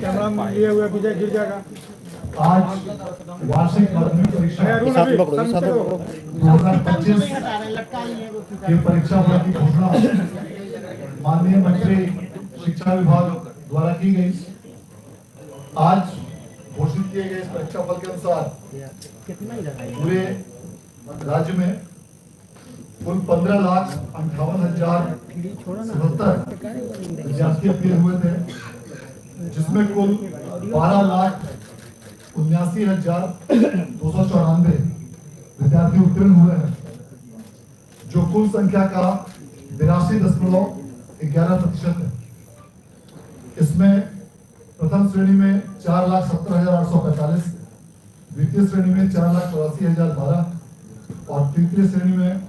Camera लिए हुए विजय गिर जाएगा। आज वार्षिक माध्यमिक परीक्षा 2025 की परीक्षा फल की घोषणा माननीय मंत्री शिक्षा विभाग द्वारा की गई। आज घोषित किए गए इस परीक्षा फल के अनुसार पूरे राज्य में कुल 15,58,077 विद्यार्थी अपील हुए थे, जिसमें कुल 12,79,294 विद्यार्थी उत्तीर्ण हुए हैं, जो कुल संख्या का 82.11% है। इसमें प्रथम श्रेणी में 4,70,845, द्वितीय श्रेणी में 4,84,012 और तृतीय श्रेणी में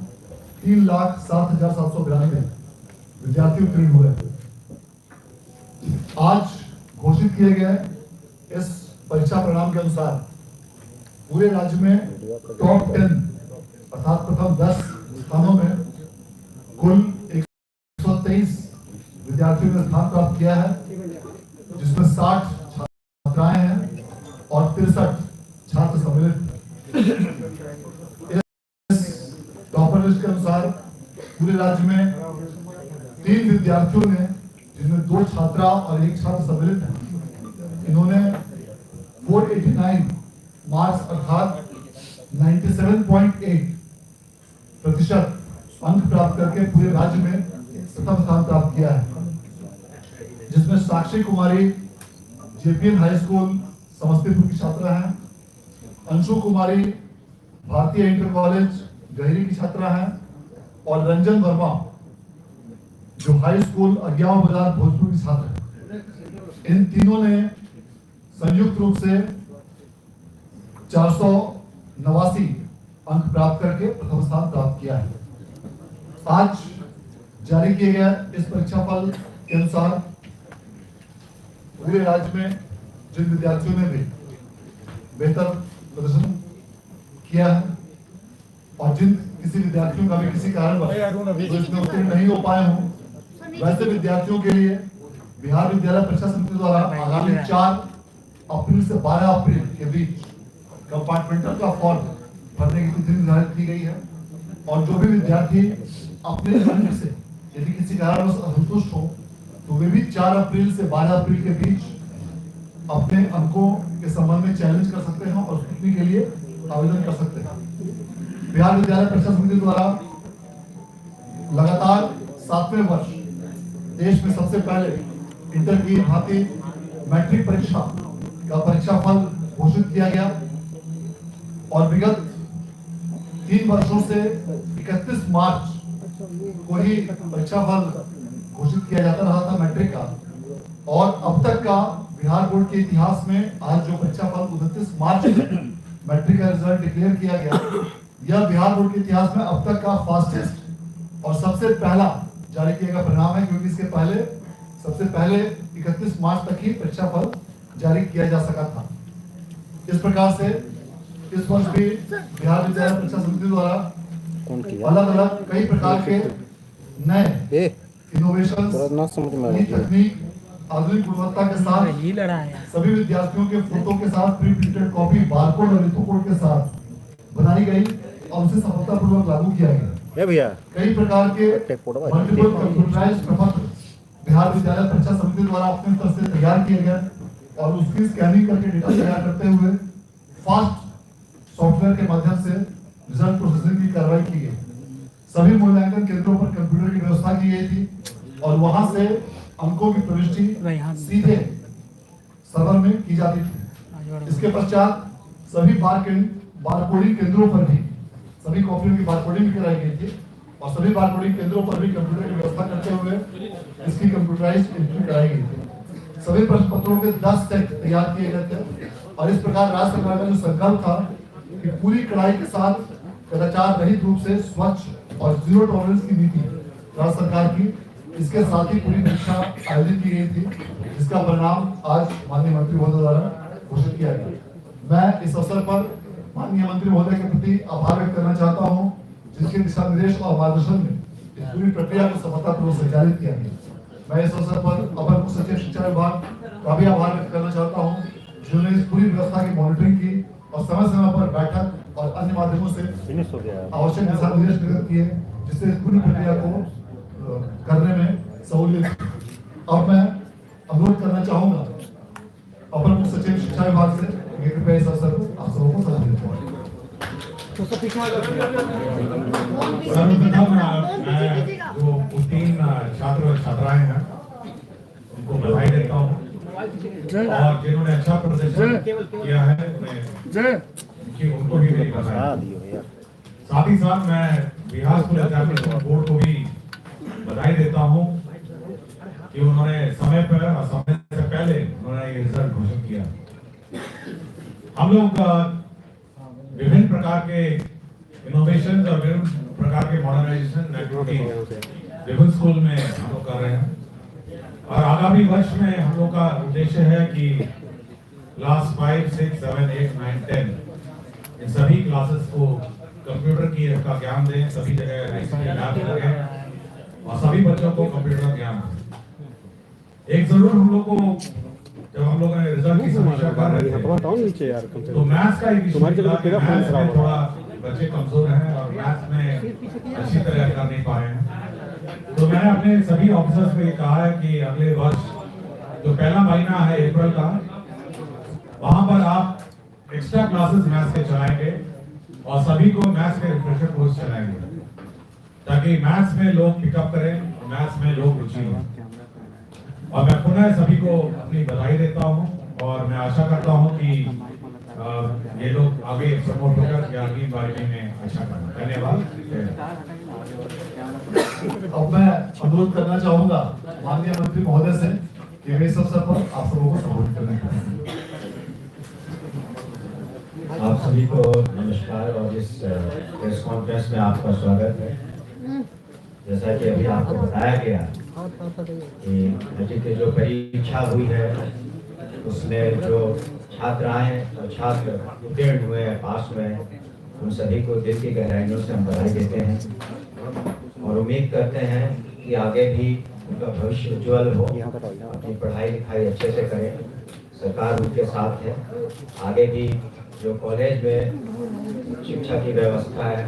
3,07,792 विद्यार्थी उत्तीर्ण हुए। आज घोषित किए गए इस परीक्षा परिणाम के अनुसार पूरे राज्य में टॉप 10 अर्थात प्रथम 10 स्थानों में कुल 123 विद्यार्थियों ने स्थान प्राप्त किया है, जिसमें 60 छात्राएं हैं और 63 छात्र सम्मिलित। टॉपर लिस्ट के अनुसार पूरे राज्य में 3 विद्यार्थियों ने, जिनमें 2 छात्रा और 1 छात्र सम्मिलित हैं, इन्होंने 489 मार्क्स अर्थात 97.8% अंक प्राप्त करके पूरे राज्य में प्रथम स्थान प्राप्त किया है, जिसमें साक्षी कुमारी जेपीएन हाई स्कूल समस्तीपुर की छात्रा हैं, अंशु कुमारी भारतीय इंटर कॉलेज गहरी की छात्रा हैं और रंजन वर्मा जो हाई स्कूल अज्ञाव बाजार भोजपुर की छात्र है। इन तीनों ने संयुक्त रूप से 489 अंक प्राप्त करके प्रथम स्थान प्राप्त किया है। आज जारी किए गए इस परीक्षा फल के अनुसार पूरे राज्य में जिन विद्यार्थियों ने भी बेहतर प्रदर्शन किया है और जिन किसी विद्यार्थियों का भी किसी कारणवश इसमें उत्तीर्ण नहीं हो पाए हों, वैसे विद्यार्थियों के लिए बिहार विद्यालय परीक्षा समिति द्वारा आगामी 4 अप्रैल से 12 अप्रैल के बीच कंपार्टमेंटल का फॉर्म भरने की तिथि निर्धारित की गई है और जो भी विद्यार्थी अपने अंक से यदि किसी कारणवश असंतुष्ट हो तो वे भी 4 अप्रैल से 12 अप्रैल के बीच अपने अंकों के संबंध में चैलेंज कर सकते हैं और स्क्रूटनी के लिए आवेदन कर सकते हैं। बिहार विद्यालय परीक्षा समिति द्वारा लगातार 7वें वर्ष देश में सबसे पहले इंटर की भांति मैट्रिक परीक्षा का परीक्षा फल घोषित किया गया और विगत 3 वर्षों से 31 मार्च को ही परीक्षा फल घोषित किया जाता रहा था मैट्रिक का, और अब तक का बिहार बोर्ड के इतिहास में आज जो परीक्षा फल 29 मार्च मैट्रिक का रिजल्ट डिक्लेयर किया गया, यह बिहार बोर्ड के इतिहास में अब तक का फास्टेस्ट और सबसे पहला जारी किया गया परिणाम है, क्योंकि इसके पहले सबसे पहले 31 मार्च तक ही परीक्षा फल जारी किया जा सका था। इस प्रकार से इस वर्ष भी बिहार विद्यालय परीक्षा समिति द्वारा अलग अलग कई प्रकार के नए इनोवेशन, नई तकनीक, आधुनिक गुणवत्ता के साथ सभी विद्यार्थियों के फोटो के साथ प्री प्रिंटेड कॉपी, बारकोड और लिथो कोड के साथ बनाई गई और उसे सफलतापूर्वक लागू किया गया। कई प्रकार के मल्टीपल कंप्यूटराइज्ड प्रपत्र बिहार विद्यालय परीक्षा समिति द्वारा अपने स्तर से तैयार किए गए और उसकी स्कैनिंग करके डेटा तैयार करते हुए फास्ट सॉफ्टवेयर के माध्यम से रिजल्ट प्रोसेसिंग की कार्रवाई की गई। सभी मूल्यांकन केंद्रों पर कंप्यूटर की व्यवस्था की गई थी और वहां से अंकों की प्रविष्टि सीधे सर्वर में की जाती थी। इसके पश्चात सभी बारकोडिंग केंद्रों पर भी सभी कॉपियों की बारकोडिंग भी कराई गई थी और सभी बारकोडिंग केंद्रों पर भी कंप्यूटर की व्यवस्था करते हुए इसकी कंप्यूटराइज्ड एंट्री कराई गई थी। सभी प्रश्न पत्रों के 10 सेट तैयार किए गए थे और इस प्रकार राज्य सरकार का जो संकल्प था कि पूरी कड़ाई के साथ कदाचार रहित रूप से स्वच्छ और जीरो टॉलरेंस की नीति राज्य सरकार की, इसके साथ ही पूरी परीक्षा आयोजित की गई थी, जिसका परिणाम आज माननीय मंत्री महोदय द्वारा घोषित किया गया। मैं इस अवसर पर माननीय मंत्री महोदय के प्रति आभार व्यक्त करना चाहता हूं, जिसके दिशा निर्देश और मार्गदर्शन में इस पूरी प्रक्रिया को सफलतापूर्वक संचालित किया गया। मैं इस अवसर पर अपर मुख्य सचिव शिक्षा विभाग का भी आभार व्यक्त करना चाहता हूँ, जिन्होंने इस पूरी व्यवस्था की मॉनिटरिंग की और समय समय पर बैठक और अन्य माध्यमों से आवश्यक दिशा निर्देश निर्गत किए, जिससे इस पूरी प्रक्रिया को करने में सहूलियत। अब मैं अनुरोध करना चाहूंगा अपर मुख्य सचिव शिक्षा विभाग से कि कृपया इस अवसर पर आप सबको सलाह देते हैं। सर्वप्रथम मैं जो उत्तीर्ण छात्र और छात्राएं हैं उनको बधाई देता हूँ और जिन्होंने अच्छा प्रदर्शन किया है उनको भी मेरी बधाई। साथ ही साथ मैं बिहार स्कूल एग्जामिनेशन बोर्ड को भी बधाई देता हूँ कि उन्होंने समय पर और समय से पहले उन्होंने ये रिजल्ट घोषित किया। हम लोग विभिन्न प्रकार के इनोवेशन और विभिन्न प्रकार के मॉडर्नाइजेशन एक्टिविटी विभिन्न स्कूल में हम लोग कर रहे हैं और आगामी वर्ष में हम लोग का उद्देश्य है कि क्लास 5, 6, 7, 8, 9, 10 इन सभी क्लासेस को कंप्यूटर की का ज्ञान दें, सभी जगह लैब लगे और सभी बच्चों को कंप्यूटर ज्ञान दें। एक जरूर हम लोग को जब हम लोग ने रिजल्ट की समीक्षा कर रहे थे तो मैथ्स का एक विषय था, मैथ्स में थोड़ा बच्चे कमजोर हैं और मैथ्स में अच्छी तरह कर नहीं पाए हैं। तो मैंने अपने सभी ऑफिसर्स को ये कहा है कि अगले वर्ष जो पहला महीना है अप्रैल का, वहां पर आप एक्स्ट्रा क्लासेस मैथ्स के चलाएंगे और सभी को मैथ्स के रिफ्रेशर कोर्स चलाएंगे ताकि मैथ्स में लोग पिकअप करें और मैथ्स में लोग रुचि लें। और मैं पुनः सभी को अपनी बधाई देता हूं और मैं आशा करता हूं कि ये लोग आगे सपोर्ट होकर आगे बारे में अच्छा करें। धन्यवाद। अब मैं अनुरोध करना चाहूंगा माननीय मंत्री महोदय से कि वे इस अवसर पर आप सबों को संबोधित करें। आप सभी को नमस्कार और इस प्रेस कॉन्फ्रेंस में आपका स्वागत है। जैसा कि अभी आपको बताया गया कि मैट्रिक की जो परीक्षा हुई है उसमें जो छात्राएं और छात्र उत्तीर्ण हुए हैं, पास हुए हैं, उन सभी को दिल की गहराइयों से हम बधाई देते हैं और उम्मीद करते हैं कि आगे भी उनका भविष्य उज्जवल हो, अपनी पढ़ाई लिखाई अच्छे से करें, सरकार उनके साथ है। आगे भी जो कॉलेज में शिक्षा की व्यवस्था है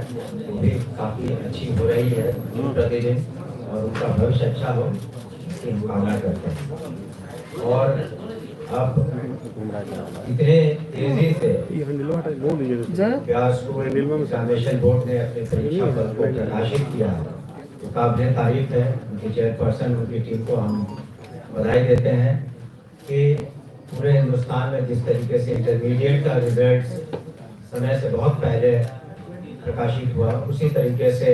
वो भी काफ़ी अच्छी हो रही है प्रतिदिन और उनका भविष्य अच्छा हो इसकी हम कामना करते हैं। और अब इतने तेजी से बिहार स्कूल एग्जामिनेशन बोर्ड ने अपने परीक्षा फल को प्रकाशित किया है तो काबिल तारीफ है। उनकी चेयरपर्सन, उनकी टीम को हम बधाई देते हैं कि पूरे हिंदुस्तान में जिस तरीके से इंटरमीडिएट का रिजल्ट समय से बहुत पहले प्रकाशित हुआ, उसी तरीके से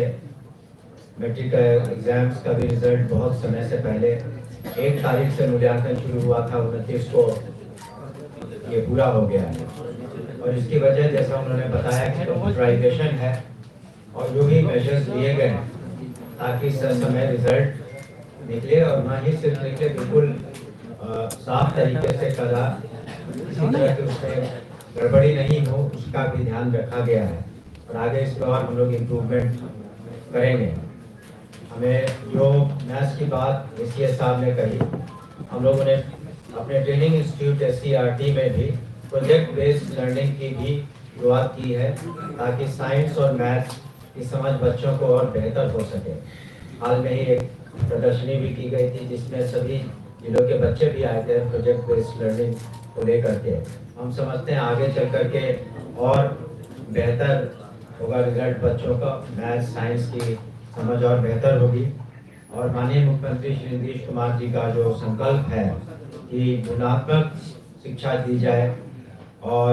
मैट्रिक एग्जाम्स का भी रिजल्ट बहुत समय से पहले 1 तारीख से मूल्यांकन शुरू हुआ था, 29 को ये पूरा हो गया है। और इसकी वजह जैसा उन्होंने बताया कि कंप्यूटराइजेशन है और जो भी मेजर्स लिए गए ताकि समय रिजल्ट निकले और ना ही सिर्फ निकले, बिल्कुल साफ तरीके से करा, किसी तरह के उसमें गड़बड़ी नहीं हो, उसका भी ध्यान रखा गया है और आगे इस पर और हम लोग इम्प्रूवमेंट करेंगे। हमें जो मैथ्स की बात एसीएस साहब ने कही, हम लोगों ने अपने ट्रेनिंग इंस्टीट्यूट SCRT में भी प्रोजेक्ट बेस्ड लर्निंग की भी शुरुआत की है ताकि साइंस और मैथ्स की समझ बच्चों को और बेहतर हो सके। हाल में ही एक प्रदर्शनी भी की गई थी जिसमें सभी जिलों के बच्चे भी आए थे प्रोजेक्ट बेस्ड लर्निंग को लेकर के। हम समझते हैं आगे चल कर के और बेहतर होगा रिजल्ट, बच्चों का मैथ्स साइंस की समझ और बेहतर होगी। और माननीय मुख्यमंत्री श्री नीतीश कुमार जी का जो संकल्प है कि गुणात्मक शिक्षा दी जाए और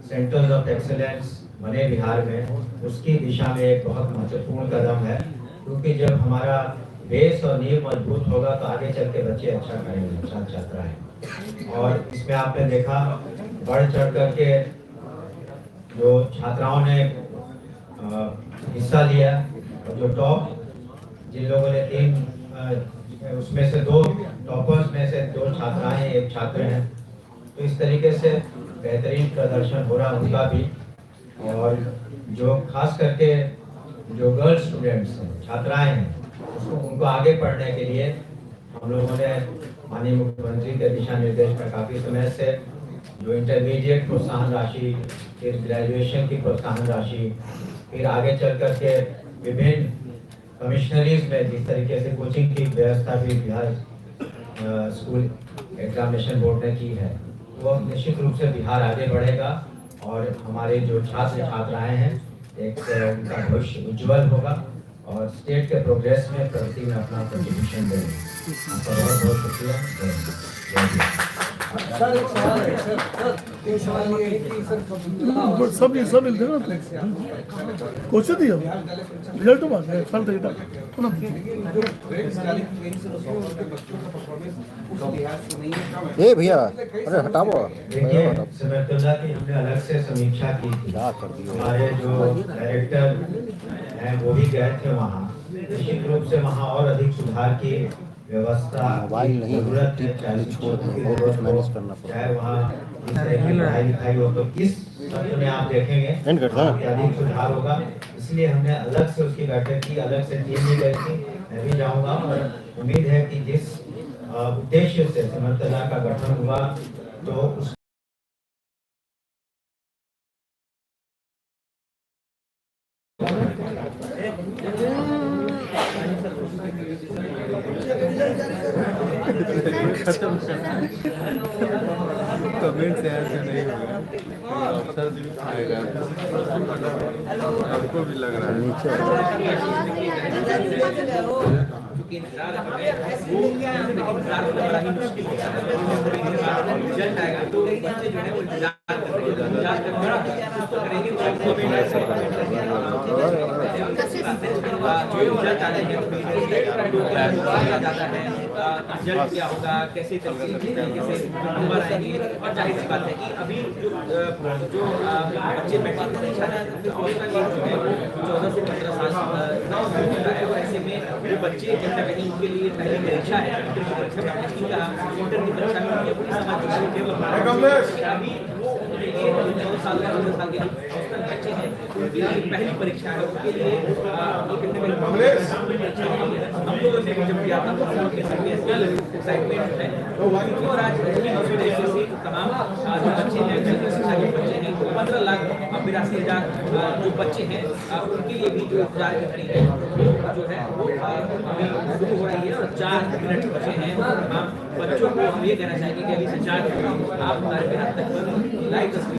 सेंटर्स ऑफ एक्सेलेंस बने बिहार में, उसकी दिशा में एक बहुत महत्वपूर्ण कदम है क्योंकि जब हमारा बेस और नींव मजबूत होगा तो आगे चल के बच्चे अच्छा करेंगे, छात्र छात्राएं। और इसमें आपने देखा बढ़ चढ़ करके जो छात्राओं ने हिस्सा लिया और जो टॉप जिन लोगों ने 3 उसमें से 2 टॉपर्स में से 2 छात्राएं, 1 छात्र हैं, तो इस तरीके से बेहतरीन प्रदर्शन हो रहा उनका भी। और जो खास करके जो गर्ल्स स्टूडेंट्स हैं, छात्राएं हैं, उनको आगे पढ़ने के लिए हम लोगों ने माननीय मुख्यमंत्री के दिशा निर्देश पर काफी समय से जो इंटरमीडिएट प्रोत्साहन राशि, फिर ग्रेजुएशन की प्रोत्साहन राशि, फिर आगे चल करके विभिन्न कमिश्नरीज में जिस तरीके से कोचिंग की व्यवस्था भी बिहार स्कूल एग्जामिनेशन बोर्ड ने की है, वो निश्चित रूप से बिहार आगे बढ़ेगा और हमारे जो छात्र छात्राएं हैं एक उनका भविष्य उज्जवल होगा और स्टेट के प्रोग्रेस में प्रगति में अपना कंट्रीब्यूशन देंगे। आपका बहुत बहुत शुक्रिया। सर एक सवाल है सर एक सवाल ये है कि सर सब मिलते हैं ना क्वेश्चन दिया रिजल्ट मार फल देता ए भैया अरे हटाओ देखिए सिमरतुल्लाह की हमने अलग से समीक्षा की थी। हमारे जो डायरेक्टर हैं वो भी गए थे वहाँ, निश्चित रूप से वहाँ और अधिक सुधार की व्यवस्था जरूरत है, चाहे वहाँ इस तरह की पढ़ाई लिखाई हो तो इस सत्र में आप देखेंगे कि अधिक सुधार होगा। इसलिए हमने अलग से उसकी बैठक की, अलग से टीम भी गई थी, मैं भी जाऊंगा और उम्मीद है कि जिस उद्देश्य से सिमरतुल्लाह का गठन हुआ तो उस कमेंट से ऐसे नहीं होगा, अफसर भी आएगा, आपको भी लग रहा रिजल्ट क्या होगा, कैसे नंबर आएंगे। और जाहिर सी बात है कि अभी जो बच्चे मैट्रिक परीक्षा उसका ये जो है वो 14 से 15 साल का है और ऐसे में वो बच्चे कहीं ना कहीं उनके लिए पहली परीक्षा है, इंटर की परीक्षा की परीक्षा में उनकी अपनी समझ अभी वो 14 साल का 15 साल के बच्चे हैं उनके लिए पहली परीक्षा है, उनके लिए हम लोगों ने जब किया था तो एक्साइटमेंट है और आज से तमाम जो बच्चे हैं शिक्षा के बच्चे हैं 15,82,000 जो बच्चे हैं उनके लिए भी जो इंतजार की खड़ी है जो है वो अभी शुरू हो रही है और 4 मिनट बचे हैं। हम बच्चों को हम ये कहना चाहेंगे कि अभी से 4 मिनट आप हमारे बिहार तक लाइव